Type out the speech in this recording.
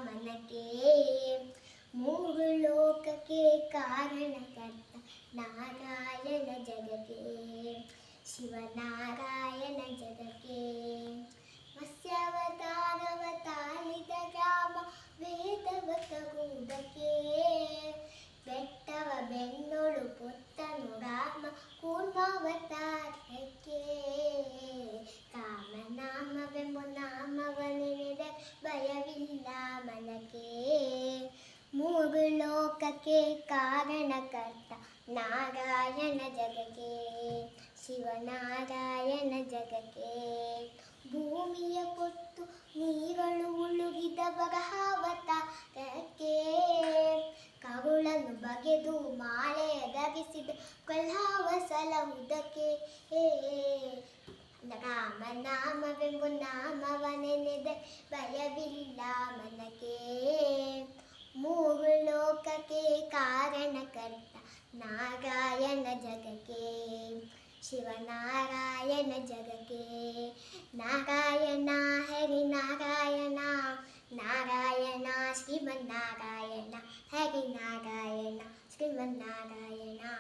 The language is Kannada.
ಮನಕ್ಕೆ ಮೂರು ಲೋಕಕ್ಕೆ ಕಾರಣಕರ್ತ ನಾರಾಯಣ ಜಗಕ್ಕೆ ಶಿವನಾರಾಯಣ ಜಗಕ್ಕೆ ಮತ್ಸ್ಯಾವತಾರವ ತಾಳಿದ ರಾಮ ವೇದವ ತಗುವುದಕ್ಕೆ ಬೆಟ್ಟವ ಬೆನ್ನೋಳು ಪುತ್ತನು ರಾಮ ಕೂರ್ಮಾವತಾರಕ್ಕೆ ಕಾಮನಾಮವೆಂಬ ನಾಮವನೆನೆದ ಭಯವಿಲ್ಲ ಮನಕ್ಕೆ ಮೂರು ಲೋಕಕ್ಕೆ ಕಾರಣಕರ್ತ ನಾರಾಯಣ ಜಗಕ್ಕೆ ಶಿವನಾರಾಯಣ ಜಗಕ್ಕೆ ಭೂಮಿಯ ಕೊತ್ತು ನೀರಳು ಉಳುಗಿದ ಬರಹಾವತಾರಕ್ಕೆ ಕರುಳನ್ನು ಬಗೆದು ಮಾಲೆಯ ಧರಿಸಿದ ಕೊಲ್ಹಾವ ಸಲಹುದಕ್ಕೆ ರಾಮನಾಮವೆಂಬ ನಾಮವನೆನೆದ ಭಯವಿಲ್ಲ ಮನಕ್ಕೆ ಮೂರು ಲೋಕಕ್ಕೆ ಕಾರಣಕರ್ತ ನಾರಾಯಣ ಜಗಕ್ಕೆ ಶಿವನಾರಾಯಣ ಜಗಕ್ಕೆ ನಾರಾಯಣ ಹರಿ ನಾರಾಯಣ ನಾರಾಯಣ ಶ್ರೀಮನ್ನಾರಾಯಣ ಹರಿ ನಾರಾಯಣ ಶ್ರೀಮನ್ನಾರಾಯಣ